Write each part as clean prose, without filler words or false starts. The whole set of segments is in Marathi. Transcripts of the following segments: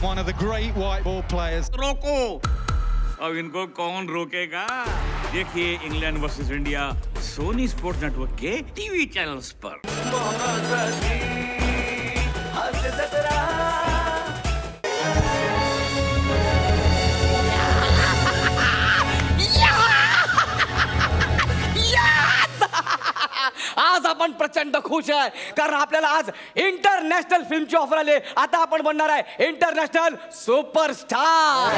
one of the great white ball players. रोको, अब इनको कौन रोकेगा? देखिए England versus India Sony Sports Network के टीवी चैनल्स पर। आज आपण प्रचंड खुश आहे कारण आपल्याला आज इंटरनॅशनल फिल्मची ऑफर आली. आता आपण बनणार आहे इंटरनॅशनल सुपरस्टार.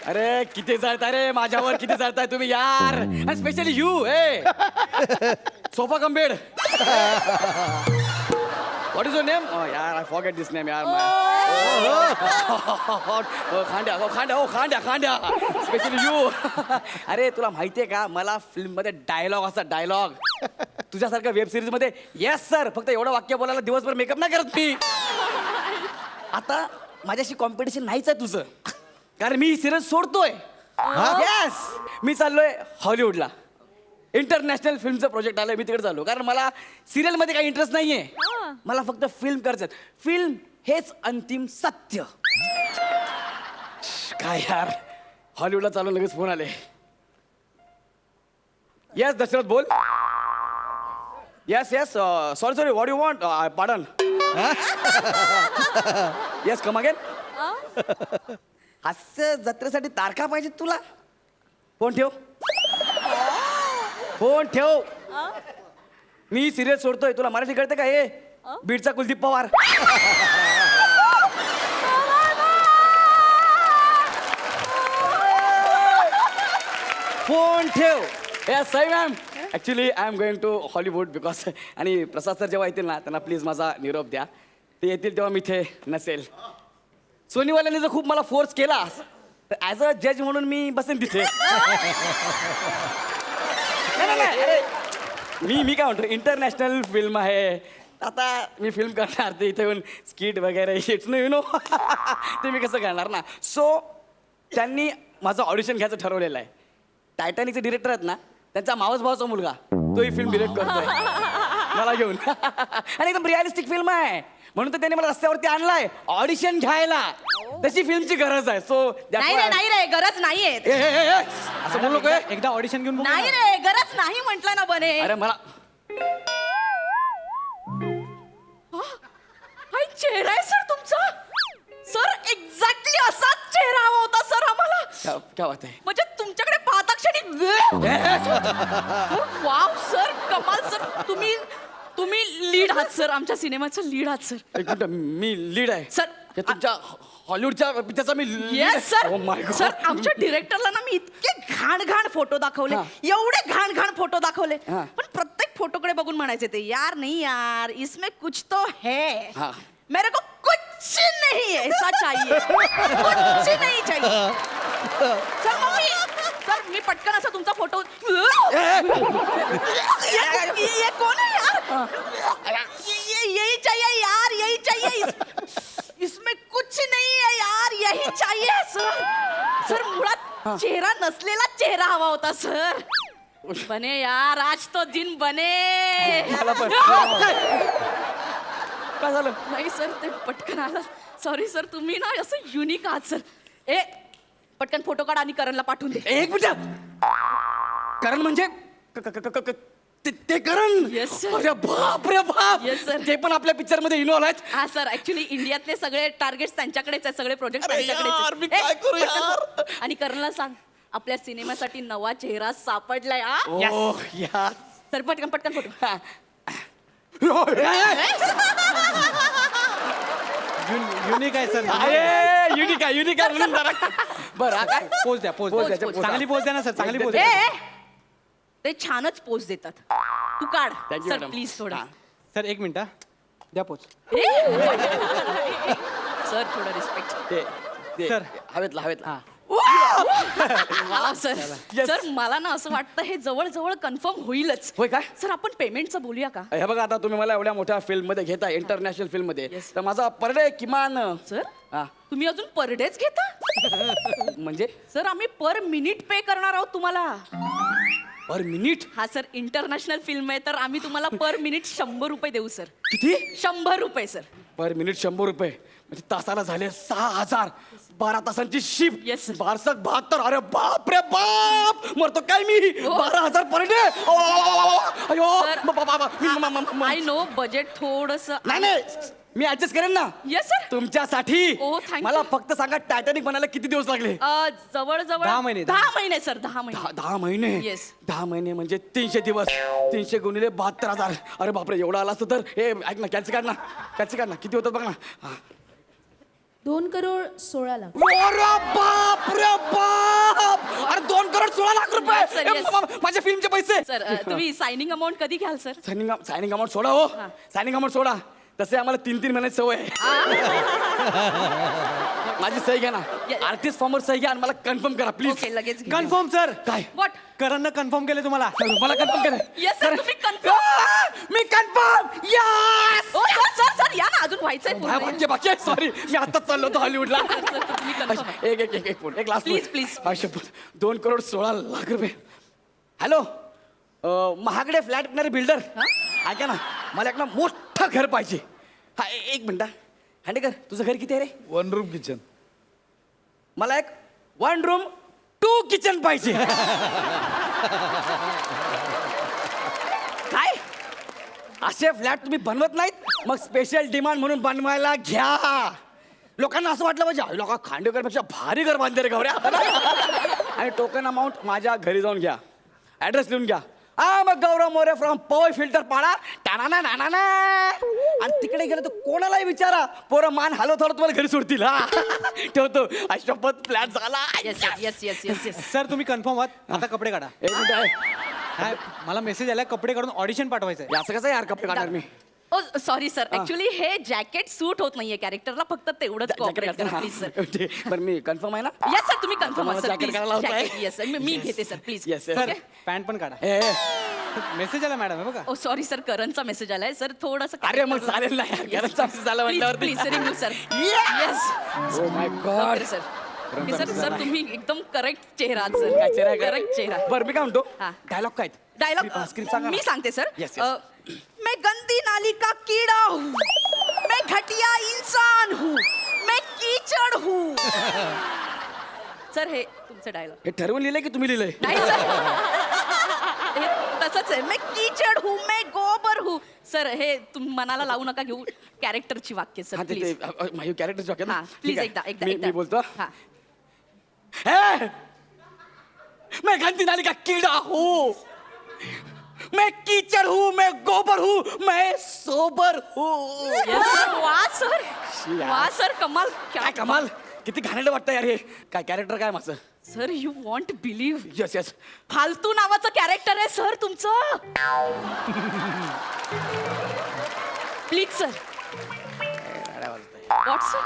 अरे किती जळताय रे माझ्यावर, किती जळताय तुम्ही यार. Specially you sofa cum bed. What is your name? Oh, यार, I forget this name, यार. खांड्या. Especially you. अरे तुला माहितीये का मला फिल्म मध्ये डायलॉग असतात, डायलॉग. तुझ्यासारख्या वेब सिरीज मध्ये येस सर फक्त एवढं वाक्य बोलायला दिवसभर मेकअप नाही करत मी. आता माझ्याशी कॉम्पिटिशन नाहीच आहे तुझं कारण मी ही सिरीज सोडतोय. येस मी चाललोय हॉलिवूडला. इंटरनॅशनल फिल्मचं प्रोजेक्ट आलंय, मी तिकडे चाललो कारण मला सिरियल मध्ये काही इंटरेस्ट नाहीये. मला फक्त फिल्म करायचं. फिल्म हेच अंतिम सत्य. काय यार हॉलिवूडला चालू लगेच फोन आले. येस दशरथ बोल. Yes sorry what you want पाडन. Yes come again. हास्य जत्रेसाठी तारखा पाहिजे तुला. फोन ठेव. मी सिरियल सोडतोय. तुला मराठी कळते का हे बीडचा कुलदीप पवार. फोन ठेव. Sai ma'am actually I am going to Hollywood because आणि प्रसाद सर जेव्हा येतील ना त्यांना प्लीज माझा निरोप द्या. ते येतील तेव्हा मी इथे नसेल. सोनीवाल्यांनी जर खूप मला फोर्स केला तर ॲज अ जज म्हणून मी बसेन तिथे. नाही, मी काय म्हणतो इंटरनॅशनल फिल्म आहे. आता मी फिल्म करणार ते इथे येऊन स्किट वगैरे इट्स नो यू नो ते मी कसं करणार ना. सो त्यांनी माझं ऑडिशन घ्यायचं ठरवलेलं आहे. टायटॅनिकचे डिरेक्टर आहेत ना त्यांचा मावस भावाचा मुलगा तोही फिल्म डिरेक्ट करतोय मला घेऊन. आणि एकदम रिअलिस्टिक फिल्म आहे म्हणून तर त्यांनी मला रस्त्यावरती आणलाय ऑडिशन घ्यायला. तशी फिल्मची गरज आहे. सो नाही रे गरज नाहीये. असं बोलू नको. एकदा ऑडिशन घेऊन नाही रे गरज नाही म्हटलं ना बने. अरे मला चेहरा आहे सर तुमचा. सर एक्झॅक्टली असाच चेहरा हवा होता सर आम्हाला. क्या बात आहे. म्हणजे तुमच्याकडे पाहता क्षणी वाव सर कमाल सर. तुम्ही लीड आहात सर आमच्या सिनेमाचं लीड आहात सर. एक मिनिट मी लीड आहे सर. तुमच्या हॉलिवूडच्या पिक्चरचा मी yes sir. Oh my God. Sir आमच्या डिरेक्टरला ना मी इतके घाण फोटो दाखवले. एवढे घाण फोटो दाखवले पण प्रत्येक फोटोकडे बघून म्हणायचे ते यार नाही यार इसमें कुछ तो है. मेरे को कुछ नहीं ऐसा चाहिए. कुछ नहीं चाहिए. सर मी पटकन असा तुमचा फोटो ये कौन है यार. यही चाहिए यार यही चाहिए. इसमें कुछ नहीं है यार यही चाहिए सर. सर मुळात चेहरा नसलेला चेहरा हवा होता सर. बने यार आज तो दिन बने. काय झालं. नाही सर ते पटकन आलं. सॉरी सर तुम्ही ना असं युनिक आहात सर. पटकन फोटो काढ आणि करणला पाठवून दे. एक मिनिट. करण म्हणजे ते करण. Yes, sir. अरे बाप रे बाप. Yes, sir. ते पण आपल्या पिक्चर मध्ये इन्व्हॉल्व आहेत. हा सर ऍक्च्युली इंडियातले सगळे टार्गेट त्यांच्याकडेच आहेत. सगळे प्रोजेक्ट अरे यार, मी काय करू यार. आणि करणला सांग आपल्या सिनेमासाठी नवा चेहरा सापडलाय. ओह यार. सर पटकन फोटो. युनिक आहे सर. अरे युनिक आहे म्हणून जरा. बरं काय पोच द्या. चांगली पोच द्या ना सर. चांगली पोच द्या. ते छानच पोच देतात. तू काढ Thank you, sir madam. Please थोडा. सर एक मिनिट द्या पोच. सर थोडं रिस्पेक्ट. सर हवेतला. Wow sir. Yes. सर मला ना असं वाटतं हे जवळ कन्फर्म होईलच. होय काय. सर आपण पेमेंटचं बोलूया का. हे बघा आता तुम्ही मला एवढ्या मोठ्या फिल्म मध्ये घेताय इंटरनॅशनल फिल्म मध्ये Yes. तर माझा पर डे किमान सर तुम्ही अजून पर डेच घेता. म्हणजे सर आम्ही पर मिनिट पे करणार आहोत तुम्हाला. पर मिनिट हा सर इंटरनॅशनल फिल्म आहे तर आम्ही तुम्हाला पर मिनिट 100 रुपये देऊ सर. किती 100 रुपये सर. पर मिनिट 100 रुपये म्हणजे तासाला झाले 6000. 12 तासांची शिफ्ट. Yes, sir. 72. अरे बाप रे बाप, मरतो काय मी. 12,000 पर डे. अयो Sir, आय नो बजेट थोडस. नाही नाही, मी ऍडजस्ट करेन ना. Yes sir. तुमच्यासाठी. Oh, thank मला you. फक्त सांगा टायटॅनिक बनायला किती दिवस लागले. जवळजवळ 10 महिने. 10 महिने सर. 10 महिने. 10 महिने. Yes. 10 महिने म्हणजे 300 दिवस. 300 गुणिले 72,000. अरे बापरे, एवढा आला असतं तर. हे ऐक ना, कॅल्सी काढ ना. कॅल्सी काढ ना, किती होतं बघ ना. 2,16,00,000. अरे बाप रे बाप, अरे 2,16,00,000 रुपये. Yes, sir, yes. माझ्या फिल्मचे पैसे. सर तुम्ही सायनिंग अमाऊंट कधी घ्याल सर? सायनिंग अमाऊंट सोडा हो. सायनिंग अमाऊंट सोडा. तसे आम्हाला 3-3 महिन्याची सवय आहे. माझी सही घ्या ना. Yes. आर्टिस्ट फॉर्मवर सही घ्या आणि मला कन्फर्म करा प्लीज. ओके लगेच घेते. Confirm sir. काय What? करणनं कन्फर्म केलं तुम्हाला. मला कन्फर्म करा. Yes, sir, तुम्ही confirm. मी कन्फर्म. यस. ओ सर सर सर या ना, अजून व्हायचंय पूर्ण. बाकी बाकी सॉरी, मी आताच चाललो होतो हॉलिवूडला. सर, सर, तुम्ही confirm. एक लास्ट Please, please. 2,16,00,000 रुपये. हॅलो, महागडे फ्लॅट विकणारे बिल्डर. ऐका ना, मला एक ना मोठं घर पाहिजे. हा एक मिनिट. खांडेकर, तुझं घर किती आहे रे? 1 रूम किचन. मला एक 1 रूम 2 किचन पाहिजे. काय असे फ्लॅट तुम्ही बनवत नाहीत? मग स्पेशल डिमांड म्हणून बनवायला घ्या. लोकांना असं वाटलं पाहिजे, लोक खांडेकरपेक्षा भारी घर बांधले रे गौऱ्या. आणि टोकन अमाऊंट माझ्या घरी जाऊन घ्या. ऍड्रेस लिहून घ्या. मग गौरव मोरे फ्रॉम पॉवर फिल्टर पाडा. टाना ना ना. आणि तिकडे गेलं तर कोणालाही विचारा, पोरं मान हलवत हलवत तुम्हाला घरी सोडतील. हा ठेवतो. अशपथ फ्लॅट झाला. Yes yes yes yes yes. Sir तुम्ही कन्फर्म आहात. आता कपडे काढा. एक मिनिट आहे. काय मला मेसेज आलाय, कपडे काढून ऑडिशन पाठवायचंय. असं कसं यार कपडे काढणार मी. ओ सॉरी सर, ऍक्च्युली हे जॅकेट सूट होत नाहीये कॅरेक्टरला, फक्त तेवढंच कॉपरेट करा प्लीज सर. बरं मी कन्फर्म आहे ना. येस सर, तुम्ही कन्फर्म मला सर jacket प्लीज. काढायला लावताय? येस सर, मी घेते sir please. Yes, yes. Sir pant पण काढा. ए, मेसेज आला मॅडम, हे बघा. ओ सॉरी सर, करणचा मेसेज आलाय सर, थोडंसं अरे मग चालेल ना यार, घरात साफसफाई झालं म्हटल्यावरती. Please remove sir. Yes! Yes O my God. Sir. Sir sir तुम्ही एकदम करेक्ट चेहरा आहात, सर. काय चेहरा आहे का? करेक्ट चेहरा. बरं मी काय म्हणतो, हा. डायलॉग काय आहेत? डायलॉग स्क्रिप्ट सांगा मी ना. सांगते सर. Yes, yes. मैं गंदी नाली का कीड़ा हूँ, मैं घटिया इंसान हूँ, मैं कीचड़ हूँ. सर हे तुमचं डायलॉग हे ठरवून लिहिलंय की तुम्ही लिहिलंय? नाही सर, हे तसंच आहे. मैं कीचड़ हूँ, मैं गोबर हूँ. सर हे तुम्ही मनाला लावू नका घेऊ, कॅरेक्टरची वाक्य सर हा ते प्लीज. माझी कॅरेक्टरची वाक्य ना. हा, ठीक please, आहे. एकदा मी बोलतो. हा. हे! मैं गंदी नाली का कीड़ा हूँ, मैं कीचड़ हूँ, मैं गोबर हूँ, मैं सोबर हूँ. Yes, sir. वा सर, यार. वा सर, कमाल. काय कमाल, किती घाणेरडं वाटतं यार हे. काय कॅरेक्टर काय माझं? Sir you want believe, yes yes. फालतू नावाचं कॅरेक्टर आहे सर तुमचं. Please sir. What sir?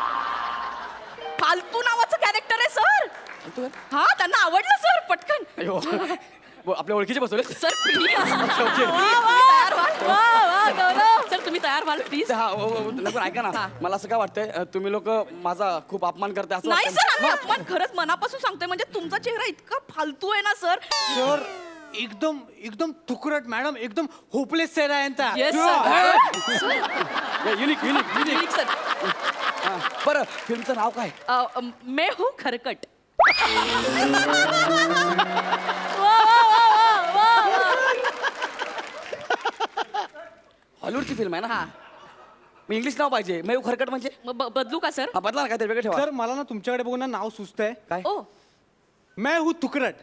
फालतू नावाचं कॅरेक्टर आहे सर. हा त्यांना आवडलं सर, पटकन. अयो, आपल्या ओळखीचे बसवले. Sir please okay. तयार व्हाल. सर तुम्ही तयार व्हाल प्लीज. हा नको, ऐका ना, हा. मला असं काय वाटतंय, तुम्ही लोक माझा खूप अपमान करताय असं नाही वाटतंय. सर, आम्ही अपमान खरंच मनापासून सांगतोय. म्हणजे तुमचा चेहरा इतका फालतू आहे ना सर. सर एकदम एकदम तुकरट मॅडम, एकदम होपलेस चेहरा आहे यांचा. Yes sir. Unique unique please sir. बरं फिल्मचं नाव काय? मैं हूँ खरकट. हॉलिवूडची फिल्म आहे ना. हा. मी इंग्लिश नाव पाहिजे. मेहू खरकट म्हणजे मग बदलू का सर? हा, बदला ना, काहीतरी वेगळं ठेवा. सर मला ना तुमच्याकडे बघून ना नाव सुचतंय. काय? ओ मैं हूँ तुकरट.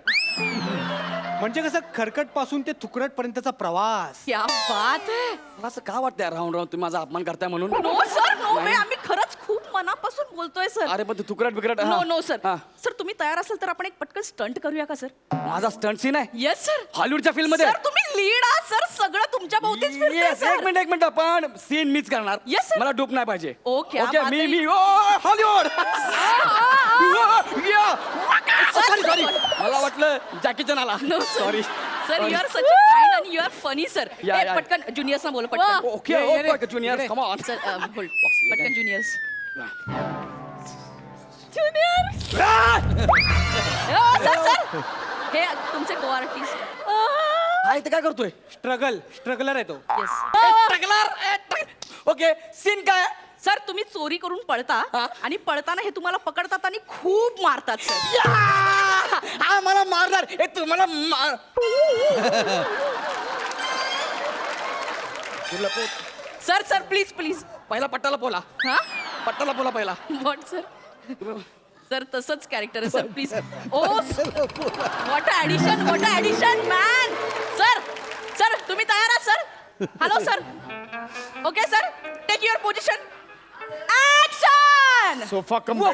म्हणजे कसं खरकट पासून ते तुकरट पर्यंतचा प्रवास. क्या बात है. मला असं का वाटतंय राहून राहून तुम्ही माझा अपमान करताय म्हणून? No sir, no way. आम्ही खरंच खूप मनापासून बोलतोय सर. अरे पण तू तुकरट बिकरट. No no sir. हा. सर तुम्ही तयार असाल तर आपण एक पटकन स्टंट करूया का सर? माझा स्टंट सीन आहे येस सर. हॉलिवूडच्या फिल्म मध्ये. सर तुम्ही लीड आहात सर, सगळं तुमच्या भोवतीच फिरतंय Yes, सर. एक मिनिट पण सीन मीच करणार. Yes, sir. मला डूब नाही पाहिजे. Okay, ओके बात मी आहे. मी हॉलिवूड. सॉरी सॉरी, मला वाटलं जॅकी चॅन आला. No sorry sir, you are such kind आणि you are funny sir. Yeah, yeah. पटकन ज्युनियर्स ना बोला पटकन. ओके ये रे, okay junior come on. Sir hold, पटकन ज्युनियर्स. ज्युनियर. सर सर हे तुमचे को आर्टिस्ट. हा इथे काय करतोय स्ट्रगलर आहे तो. ओके सीन काय सर तुम्ही चोरी करून पळता हा? आणि पळताना हे तुम्हाला पकडतात आणि खूप मारतात सर. या! हा मला मारणार हे तू मला मार तुला सर सर प्लीज प्लीज. पहिला पट्टाला बोला हा पट्टाला बोला पहिला व्हॉट सर सर तसंच कॅरेक्टर आहे sir please. Oh what addition man. Sir sir तुम्ही तयार आहात sir. Hello sir. Okay sir take your position. Action. Sofa come वाह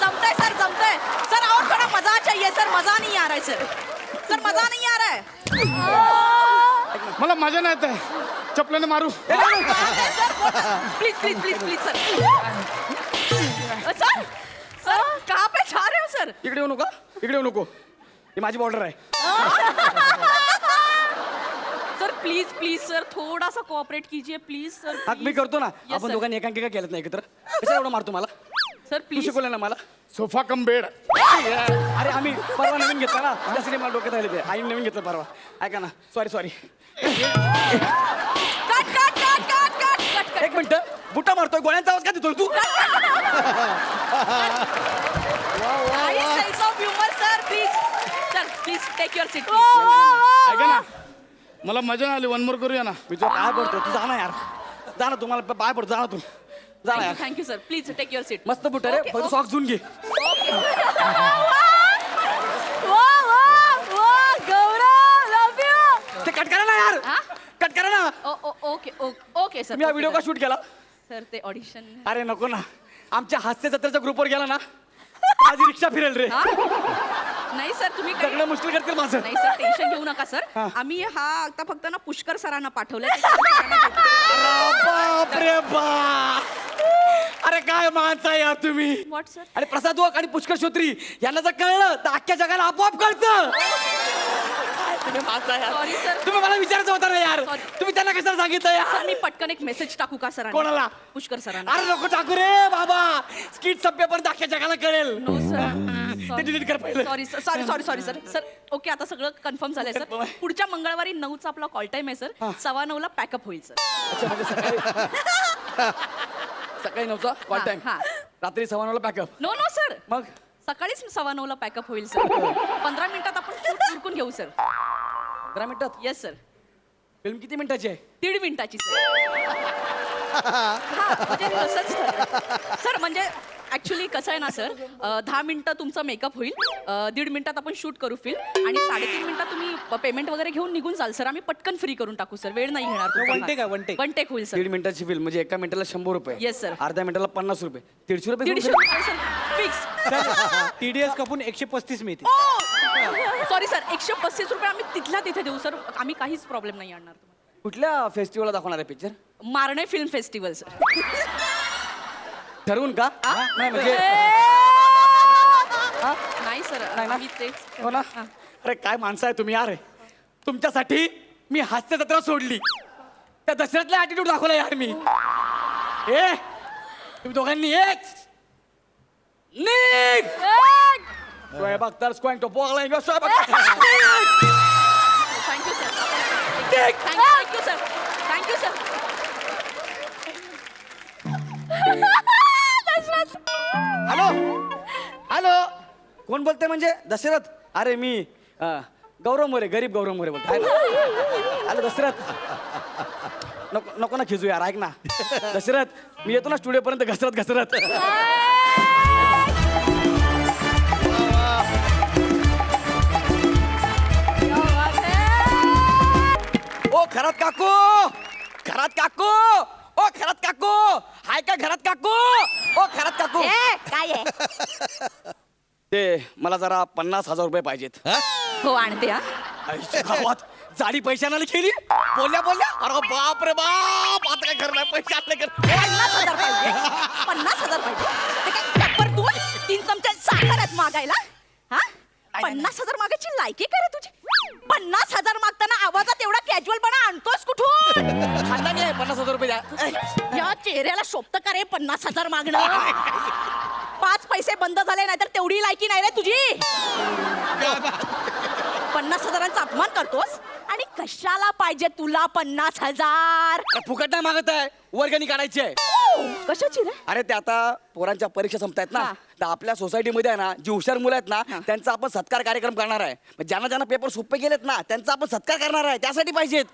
जमतंय सर जमतंय सर. और थोड़ा मजा चाहिए सर. मजा नहीं आ रहा है सर. सर मजा नहीं आ रहा है. मला मजा नाही येत आहे. चपल्याने मारू. Sir please please please please sir. Sir sir कहाँ पे जा रहे हो सर. इकडे येऊ नका इकडे येऊ नको ही माझी बॉर्डर आहे. सर प्लीज प्लीज सर थोड़ा सा कोऑपरेट कीजिए प्लीज सर. हात मी करतो ना Yes, आपण sir. दोघांनी एकांकिका केलं नाही एकत्र कशा एवढं मारतो मला सर तू प्लीज. शिकवलं ना मला सोफा कम बेड. अरे आम्ही परवा नवीन घेतला ना त्यासाठी मला डोक्यात आले ते आईने नवीन घेतलं परवा ऐका ना sorry cut cut cut cut cut cut एक मिनिट बुटा मारतोय गोळ्यांचा आवाज का देतोय तू sense of humour sir please. Sir please take your seat. ऐका ना मला मजा नाही आली. वन मोर करूया ना. मी तुला पाय पडतो तू जा ना यार जा ना तुम्हाला पाय पडतो जा ना तू जा ना यार thank you sir please take your seat. मस्त बुट रे Okay, फक्त okay. सॉक्स धुवून घे ते कट करा ना यार हा? कट करा ना ओके ओके सर. मी हा व्हिडिओ का शूट केला सर ते ऑडिशन. अरे नको ना आमच्या हास्य जत्रेच्या ग्रुपवर गेला ना माझी रिक्षा फिरेल रे नाही सर तुम्ही काही- सगळं मुश्किल करतील माझं नाही सर टेन्शन घेऊ नका सर. हा. आम्ही हा आता फक्त ना पुष्कर सरांना पाठवलंय. बाप रे बा अरे काय माणसं आहे यार तुम्ही व्हॉट सर. आणि प्रसाद ओक आणि पुष्कर श्रोत्री यांना जर कळलं तर अख्ख्या जगाला आपोआप कळतं काय तुम्ही माणसं आहे यार. Sorry, sir. तुम्ही मला विचारायचं होतं ना यार Sorry. तुम्ही त्यांना कशाला सांगितलं सर यार मी पटकन एक मेसेज टाकू का सर. कोणाला? पुष्कर सरांना. अरे नको टाकू रे बाबा स्किट संपेपर्यंत अख्ख्या जगाला कळेल नो ते डिलीट कर पहिलं sorry sorry sir sir okay आता सगळं कन्फर्म झालंय सर. पुढच्या मंगळवारी 9चा आपला कॉल टाइम आहे सर. 9:15 पॅकअप होईल सर. अच्छा म्हणजे सकाळी 9चा कॉल टाइम हा. रात्री 9:15 पॅकअप नो नो सर मग सकाळीच 9:15 पॅकअप होईल सर. 15 मिनिटात आपण शूट उरकून घेऊ सर. 15 मिनिटात येस सर. फिल्म किती मिनिटाची आहे 1.5 मिनिटाची सर. हा म्हणजे तसंच ठरलं. सर म्हणजे ऍक्च्युली कसं आहे ना सर 10 मिनिटं तुमचं मेकअप होईल. 1.5 मिनिटात आपण शूट करू फिल्म आणि 3.5 मिनिटात तुम्ही पेमेंट वगैरे घेऊन निघून जाल सर. आम्ही पटकन फ्री करून टाकू सर. वेळ नाही घेणार तुमचा. One take आहे, one take. One take होईल सर. 1.5 मिनिटाची फिल्म म्हणजे एका मिनिटाला 100 रुपये Yes, sir. अर्ध्या मिनिटाला 50 रुपये 150 रुपये 150 रुपये सर फिक्स. TDS कापून 135 मिळते. सॉरी सर 135 रुपये आम्ही तिथल्या तिथे देऊ सर. आम्ही काहीच प्रॉब्लेम नाही आणणार तुम्हाला. कुठल्या फेस्टिवलला दाखवणार आहे पिक्चर मारणे फिल्म फेस्टिवल सर. ठरवून का नाही म्हणजे नाही सर नाही ना? आम्ही तेच हो ना अरे काय माणसं आहे तुम्ही यार तुमच्यासाठी मी हास्य जत्रा सोडली त्या दसऱ्यातला ऍटिट्यूड दाखवला यार मी ए तुम्ही दोघांनी एक निघ शोएब अख्तर स्क्वॅन टोपो आला शोएब अख्तर थँक्यू सर. निघ. Thank you sir. Thank you sir. Hello hello कोण बोलते म्हणजे दशरथ अरे मी गौरव मोरे गरीब गौरव मोरे बोलतो आहे ना हॅलो दशरथ नको नको ना खिजू यार ऐक ना दशरथ मी येतो ना स्टुडिओ पर्यंत घसरत ओ खरात काकू ओ खरात काकू हाय का घरात काकू ओ खरात काकू काय आहे ते मला जरा 50,000 रुपये पाहिजेत हो आणते हा. आईच्या गावात जाडी पैशाने केली बोलल्या अरे बाप रे बाप आता काय करणार पैसे आपले कर 50,000 पाहिजे 50,000 पाहिजे ते काय टप्पर दूध 3 चमचे साखर आहेत मागायला हा 50,000 मागायची लायकी का रे तुझी 50,000 मागताना आवाजात एवढा कॅज्युअलपणा आणतोस कुठून? खानदानी आहे, 50,000 रुपये द्या. या चेहऱ्याला शोभत का रे 50,000 मागणं? 5 पैसे बंद झाले नाही तर तेवढी लायकी नाही रे तुझी. 50,000चा अपमान करतोस आणि कशाला पाहिजे तुला 50,000? फुकट नाही मागत आहे, वर्गणी काढायची आहे. कशाची रे? अरे ते आता पोरांच्या परीक्षा संपतायत ना, हा. तर आपल्या सोसायटीमध्ये आहे ना जी हुशार मुलं आहेत ना त्यांचा आपण सत्कार कार्यक्रम करणार आहे. मग ज्यांना ज्यांना पेपर सोपे गेलेत ना त्यांचा आपण सत्कार करणार आहे, त्यासाठी पाहिजेत.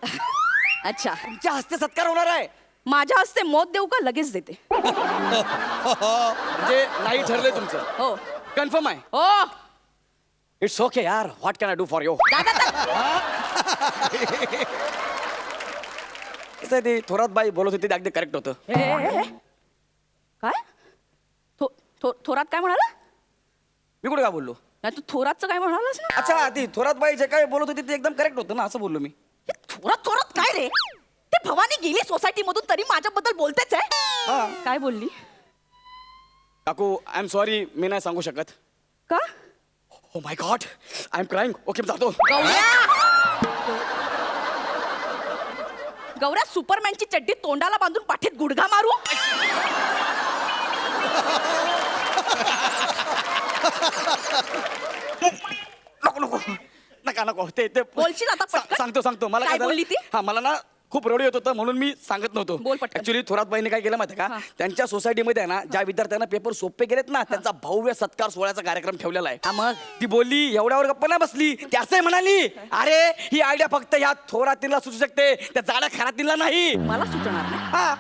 अच्छा, तुमच्या हस्ते सत्कार होणार आहे. माझ्या हस्ते मोत देऊ का लगेच देते? म्हणजे नाही ठरलंय तुमचं, हो कन्फर्म आहे. हो. इट्स ओके यार, what can I do for you. जा, जा, जा. कसं आहे ते थोरात बाई बोलत होती ते अगदी करेक्ट होतं. ए. काय? थोरात काय म्हणाला? मी कुठे काय बोललो? नाही तू थोरातचं काय म्हणालास ना? अच्छा, ती थोरात बाई जे काय बोलत होती ते एकदम करेक्ट होतं ना, असं बोललो मी. हे थोरात काय रे? ते भवानी गेली सोसायटी मधून तरी माझ्याबद्दल बोलतेच आहे. हा. काय बोलली? काकू आय एम सॉरी, मी नाही सांगू शकत. का? Oh my god, I am crying. Okay, जातो. गौऱ्या सुपरमॅनची चड्डी तोंडाला बांधून पाठीत गुडघा मारू? नको नको नका नको ते ते बोलशील आता पटकन? सांगतो मला काय झालं? बोलली ती? हा, मला ना खूप रडू येत होतं म्हणून मी सांगत नव्हतो. बोल पटकन. ऍक्च्युली थोरात बाईने काय केलं माहिती का, हा. त्यांच्या सोसायटीमध्ये आहे ना ज्या विद्यार्थ्यांना पेपर सोपे गेलेत ना त्यांचा भव्य सत्कार सोहळ्याचा कार्यक्रम ठेवलेला आहे. हा, मग? ती बोलली एवढ्यावर गप्पा नाही बसली, ती असंही म्हणाली, अरे ही आयडिया फक्त ह्या थोरातीला सुचू शकते, त्या जाड्या खरातीला नाही. मला सुचणार नाही. हा.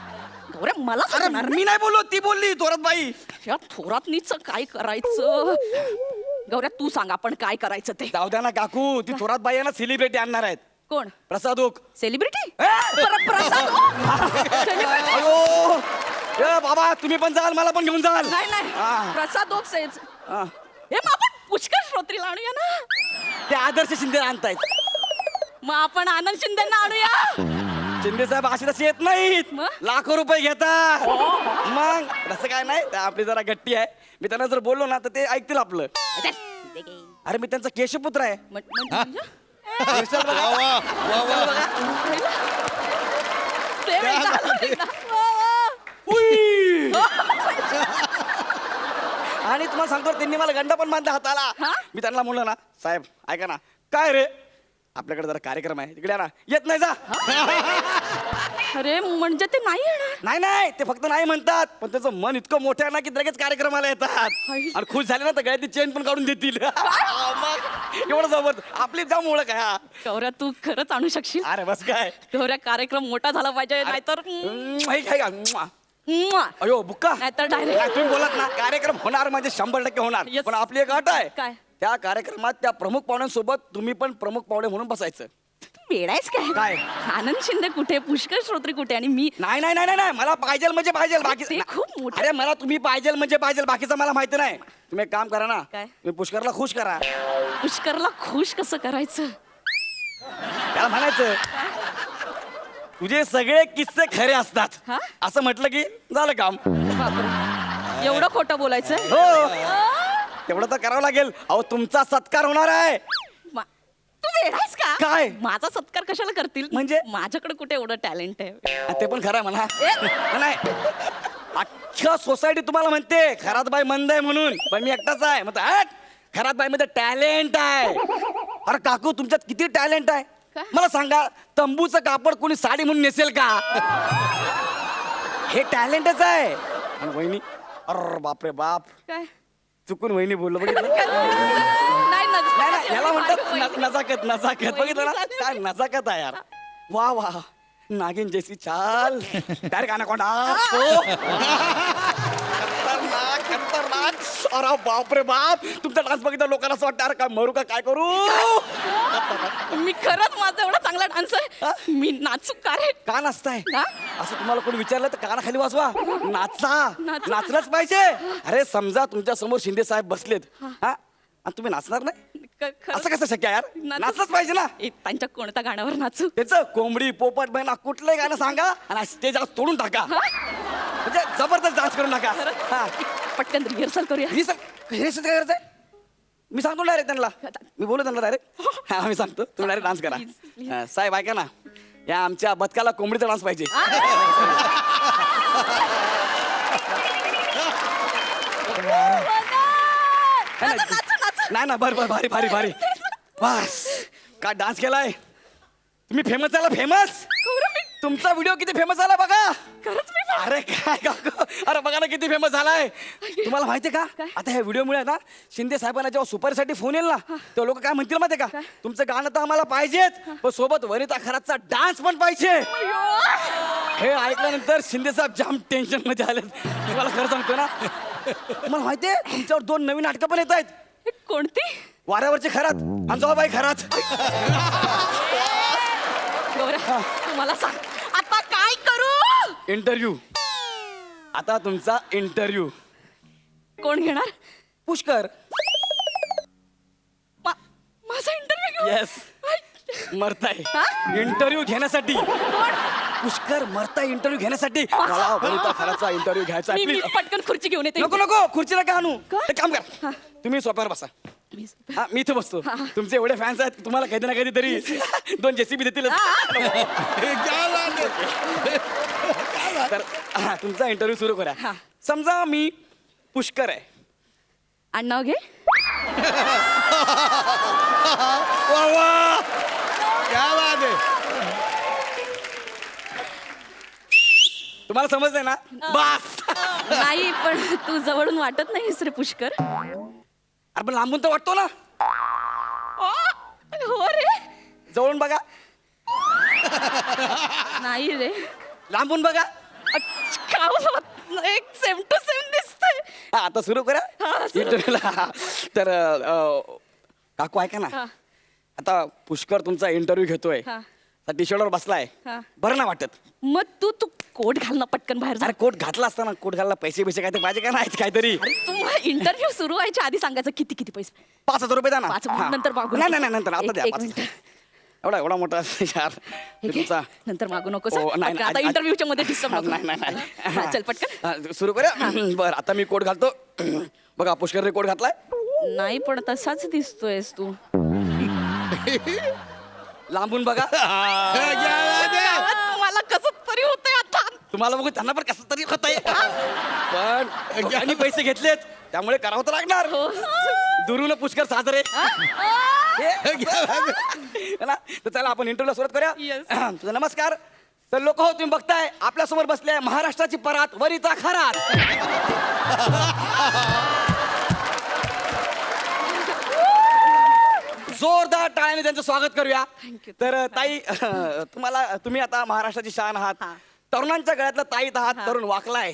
गौऱ्या मला अरे सुचणार नाही. मी नाही बोललो, ती बोलली थोरात बाई. या थोरातनीच काय करायचं? गौऱ्या तू सांग आपण काय करायचं ते. जाऊ द्या ना काकू, ती थोरात बाई आहे ना सेलिब्रिटी आणणार आहेत. कोण? प्रसाद ओक. सेलिब्रिटी? ए! प्रसाद सेलिब्रिटी? अयो ए बाबा, तुम्ही पण जाल, मला पण घेऊन जाल. नाही नाही, हा. प्रसाद ओकसेच. हा. हे मग आपण पुष्कर श्रोत्रीला आणूया ना. ते आदर्श शिंदे आणतायत. मग आपण आनंद शिंदेना आणूया. शिंदे साहेब अशी तशी येत नाहीत, मग? लाखो रुपये घेतात. मग तसं काय नाही, ते आपली जरा गट्टी आहे. मी त्यांना जर बोललो ना तर ते ऐकतील आपलं. अरे मी त्यांचा केशपुत्र आहे. हेअरस्टाईल बघा. उई. आणि तुम्हाला सांगतो त्यांनी मला गंडा पण बांधला हाताला. हा? मी त्यांना म्हणलं ना, साहेब ऐका ना, काय रे आपल्याकडे जरा कार्यक्रम आहे तिकडे या ना. येत नाही जा. अरे म्हणजे ते नाही येणार. नाही नाही, ते फक्त नाही म्हणतात, पण त्याचं मन इतकं मोठं आहे ना की लगेच कार्यक्रमाला येतात आई. आणि खुश झाले ना तर गळ्यातली चेन पण काढून देतील. मग एवढं जबरदस्त आपली जाम ओळख आहे. हा. गौऱ्या तू खरंच आणू शकशील? अरे बस काय. गौऱ्या कार्यक्रम मोठा झाला पाहिजे नाहीतर हे का अयो बुक्का नाहीतर काय डायरेक्ट. तुम्ही बोलत ना, कार्यक्रम होणार म्हणजे 100% होणार. Yes. पण आपली एक अट आहे, काय? त्या कार्यक्रमात त्या प्रमुख पाहुण्यांसोबत तुम्ही पण प्रमुख पाहुणे म्हणून बसायचं. वेडायच काय? काय? आनंद शिंदे कुठे, पुष्कर श्रोत्री कुठे आणि मी? नाही नाही नाही नाही, मला पाहिजे म्हणजे पाहिजे. बाकी ते खूप मोठं. अरे मला तुम्ही पाहिजे म्हणजे पाहिजे, बाकीचं मला माहिती नाही. तुम्ही एक काम करा ना, काय? तुम्ही पुष्करला खुश करा. पुष्करला खुश कसं करायचं? त्याला म्हणायचं तुझे सगळे किस्से खरे असतात, हा? असं म्हटलं की झालं काम. बापरे. एवढं खोटं बोलायचं? हो तेवढं तर करावं लागेल. अहो तुमचा सत्कार होणार आहे. तू वेडायस का? काय? माझा सत्कार कशाला करतील? म्हणजे? माझ्याकडे कुठे एवढं टॅलेंट आहे? ते पण खरं आहे म्हणा. ए! नाही अख्ख्या सोसायटी तुम्हाला म्हणते खरात बाई मंद आहे म्हणून, पण मी एकटाच आहे. मग खरात बाई मध्ये टॅलेंट आहे. अरे काकू तुमच्यात किती टॅलेंट आहे काय? मला सांगा. तंबूचं कापड कोणी साडी म्हणून नेसेल का? हे टॅलेंटच आहे. आणि वहिनी, अरे बापरे बाप, काय? चुकून वहिनी बोललो बघितलं. नाही नाही, नाही, याला म्हणतात नजाकत. नजाकत बघितलं ना, काय नजाकत आहे यार. वा वा, नागिन जैसी चाल. Direct anaconda. खतरनाक खतरनाक. अरे बाप रे बाप, तुमचा डान्स बघितलं लोकांना असं वाटतं अरे काय मरू का काय करू. मी खरंच माझा एवढा चांगला डान्स आहे, मी नाचू का रे? का नाचताय हा? असं तुम्हाला कोणी विचारलं तर कानाखाली वाजवा. नाचा, नाचा. नाचलंच पाहिजे. अरे समजा तुमच्या समोर शिंदे साहेब बसलेत, हा, आणि तुम्ही नाचणार नाही, असं कसं शक्य आहे यार? नाचलंच पाहिजे ना. त्यांच्या कोणत्या गाण्यावर नाचू? त्याचं कोंबडी पोपट बहिणा कुठलंही गाणं सांगा आणि स्टेज तोडून टाका. म्हणजे जबरदस्त डान्स करून टाका. खरंच? हा. पटकन रिहर्सल करूया. हे काय करायचंय? मी सांगतो डायरेक्ट त्यांना, मी बोलू त्यांना डायरेक्ट. हा मी सांगतो, तुम्ही डायरेक्ट डान्स करा. हा, साहेब ऐका ना, या आमच्या बदकाला कोंबडीचा डान्स पाहिजे. नाही ना, बरं भारी भारी भारी. बस काय डान्स केलाय तुम्ही, फेमस झाला, फेमस. तुमचा व्हिडिओ किती फेमस झाला बघा. अरे काय काकू, अरे बघा ना किती फेमस झालाय. तुम्हाला माहितीये का, आता ह्या व्हिडिओमुळे ना शिंदे साहेबांना जेव्हा सुपरसाठी फोन येईल ना, तेव्हा लोक काय म्हणतील माहितीये का, तुमचं गाणं तर आम्हाला पाहिजेच, पण सोबत वनिता खरातचा डान्स पण पाहिजे. हे ऐकल्यानंतर शिंदे साहेब जाम टेन्शन मध्ये आले. तुम्हाला खरं सांगतो ना, तुम्हाला माहितीये तुमच्यावर 2 नवीन नाटकं पण येत आहेत. कोणती? वाऱ्यावरची खरात, अंजोबाई खरात. गौरव, तुम्हाला सांग आता काय करू? इंटरव्ह्यू, आता तुमचा इंटरव्ह्यू. कोण घेणार? पुष्कर. माझा इंटरव्ह्यू घेऊ? येस, मरताय हा? इंटरव्ह्यू घेण्यासाठी. पुष्कर मरताय इंटरव्ह्यू घेण्यासाठी. मला वनिता खराचा इंटरव्ह्यू घ्यायचा आहे. मी Please. पटकन खुर्ची घेऊन येते. नको नको, खुर्चीला का आणू? का? एक काम कर, तुम्ही सोफ्यावर बसा. हा मी इथे बसतो. तुमचे एवढे फॅन्स आहेत, तुम्हाला कधी ना कधी तरी 2 JCB देतील. तर हा, तुमचा इंटरव्ह्यू सुरू करा. हा. समजा मी पुष्कर आहे. आडनाव घे. वा वा, क्या बात आहे. तुम्हाला समजलंय ना? बस. नाही, पण तू जवळून वाटत नाहीस रे पुष्कर. अरे पण लांबून तर वाटतो ना. हो रे. जवळून बघा, नाही रे. लांबून बघा. एक सेम टू सेम दिसतंय. हा, आता सुरू करा हा, सुरू. इंटरव्ह्यूला. तर काकू ऐका ना, हा. आता पुष्कर तुमचा इंटरव्ह्यू घेतोय, हा. टी शर्टवर बसलाय, हा. बरं ना वाटत. मग तू कोट घाल ना पटकन बाहेर जा. अरे कोट घातला असताना, कोट घालला पैसे काय ते पाहिजे का नाही काहीतरी. तू इंटरव्ह्यू सुरू व्हायच्या आधी सांगायचं किती पैसे. 5,000 रुपये द्या ना. 5 हा. नंतर मागू. नाही नाही, नंतर आता द्या. एक 5,000. मिनिट. एवढा मोठा यार हे घे. तुमचा. नंतर मागू नको. ओ, नाही, आता नाही, इंटरव्ह्यूच्या मध्ये डिस्टर्ब नको. नाही, नाही. हा, चल पटकन. सुरू करूया. बरं आता मी कोट घालतो. बघा पुष्करने कोट घातलाय. नाही पण तसाच दिसतोयस तू. लांबून बघा. मला कसं तरी होतंय आता. तुम्हाला बघून त्यांना पण कसं तरी होत आहे, पण दोघांनी पैसे घेतलेत त्यामुळे करावं तर लागणार. हो. दुरून पुष्कर साजरे. ना तर चला आपण इंटरव्ह्यूला सुरुवात करूया. Yes. तुझा नमस्कार. तर लोक हो, तुम्ही बघताय आपल्या समोर बसले महाराष्ट्राची परात वनिता खरात. जोरदार टाळ्याने त्यांचं स्वागत करूया. Thank you. तर ताई, तुम्ही आता महाराष्ट्राची शान आहात. हा. तरुणांच्या गळ्यातला ताईत आहात. तरुण वाकलाय.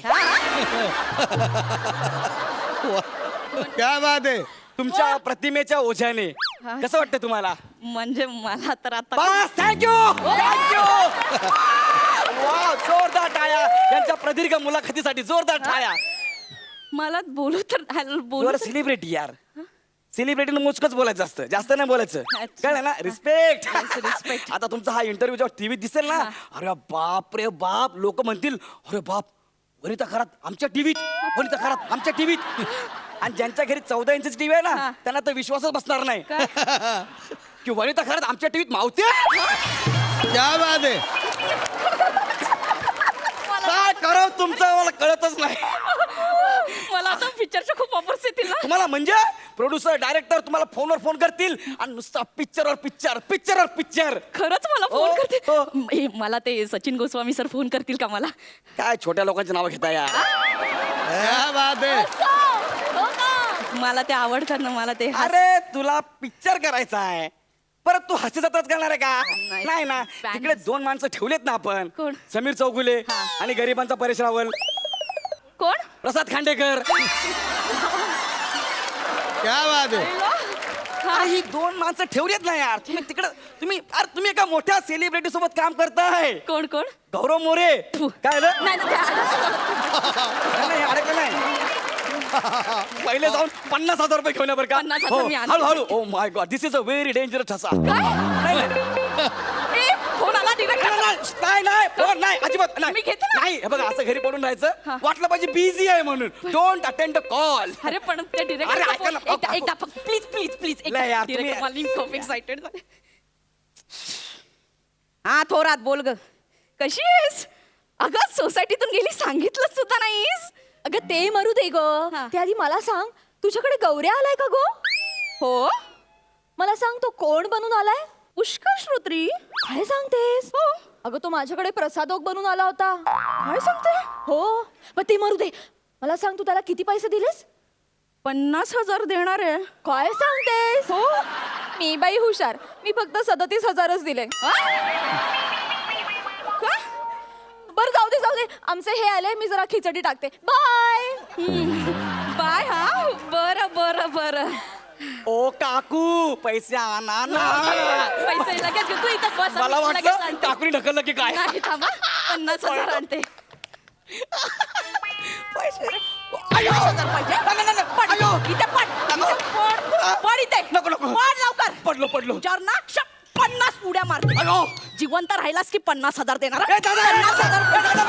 क्या बात आहे. तुमच्या प्रतिमेच्या ओझ्याने कसं वाटतं तुम्हाला? म्हणजे मला तर आता बस, थँक्यू थँक्यू. जोरदार टाळ्या यांच्या प्रदीर्घ मुलाखतीसाठी. जोरदार टाळ्या. मला बोलू तर बोलू तर- सेलिब्रिटी यार, सेलिब्रिटीनं मोजकच बोलायचं असतं, जास्त नाही बोलायचं. अच्छा. कळलं ना? रिस्पेक्ट. respect. आता तुमचा हा इंटरव्ह्यू जेव्हा टीव्हीत दिसेल ना, अरे बाप रे बाप, लोक म्हणतील अरे बाप, वनिता खरात आमच्या टीव्हीत, वनिता खरात आमच्या टीव्हीत. आणि ज्यांच्या घरी 14 इंचची टीव्ही आहे ना, त्यांना तर विश्वासच बसणार नाही की वनिता खरात आमच्या टीव्हीत मावते. क्या बात आहे. काय करावं तुमचं मला कळतच नाही. मला आता पिक्चरच्या खूप ऑफर्स येतील ना. तुम्हाला म्हणजे प्रोड्युसर डायरेक्टर तुम्हाला फोनवर फोन करतील आणि नुसता पिक्चरवर पिक्चर. खरंच मला हो, फोन हो. करते. मला ते सचिन गोस्वामी सर फोन करतील का मला? काय छोट्या लोकांची नावं घेता यार. क्या बात आहे. मला ते आवडतात ना. मला ते अरे तुला पिक्चर करायचा आहे, परत तू हसी जत्राच करणार आहे का? नाही. नाही ना. Fans. तिकडे 2 माणसं ठेवलेत ना आपण. कोण? समीर चौगुले हा. आणि गरिबांचा परेश रावल. कोण? प्रसाद खांडेकर. क्या बात आहे. अरे ही 2 माणसं ठेवलीत ना यार. तुम्ही एका मोठ्या सेलिब्रिटी सोबत काम करताय. कोण कोण? गौरव मोरे. फु. काय झालं? नाही नाही, नाही, अडकलं नाही. पहिले जाऊन 50,000 रुपये घेऊन या बरं का. 50,000 मी आणते. हळूहळू. ओ my God, this is a very dangerous ठसा. काय? नाही ए, फोन आला direct. नाही नाही फोन नाही अजिबात मी घेते ना. नाही हे बघा असं घरी पडून राहायचं वाटलं पाहिजे बिझी आहे म्हणून डोंट अटेंड कॉल अरे पण ते अरे, ऐका ना, डिरेक्टर एकदा फक्त प्लीज प्लीज प्लीज नाही यार, तुम्ही- डिरेक्टर मला खूप एक्साइटेड झाले. हा थोरात बोल ग कशी आहेस अगं सोसायटीतून गेली सांगितलं सुद्धा नाहीस. अगं ते मरू दे ग हा. ते आधी मला सांग तुझ्याकडे गौऱ्या आलाय का गो हो मला सांग तो कोण बनून आलाय पुष्कळ श्रोत्री काय सांगतेस हो अगं तो माझ्याकडे प्रसादोग बनून आला होता काय सांगते हो पण ते मरू दे मला सांग तू त्याला किती पैसे दिलेस 50,000 देणार आहे. काय सांगतेस हो मी बाई हुशार मी फक्त 37,000च दिले बरं जाऊ दे आमचे हे आले मी जरा खिचडी टाकते बाय बाय हा बरं बरं बरं ओ काकू पैसे आणा ना पैसे लगेच घे. तू इथं बस मला मी लगेच वाटलं आणते. काकूने ढकललं की काय नाही थांबा 50,000 आणते पैसे 50,000 पाहिजे पड अयो. इथे पड इथे नको, नको. पड लवकर पडलो विचार ना 50 उड्या मारते अयो जिवंत राहिलास की 50,000 देणार ए, दादा, 50,000 ए, दादा,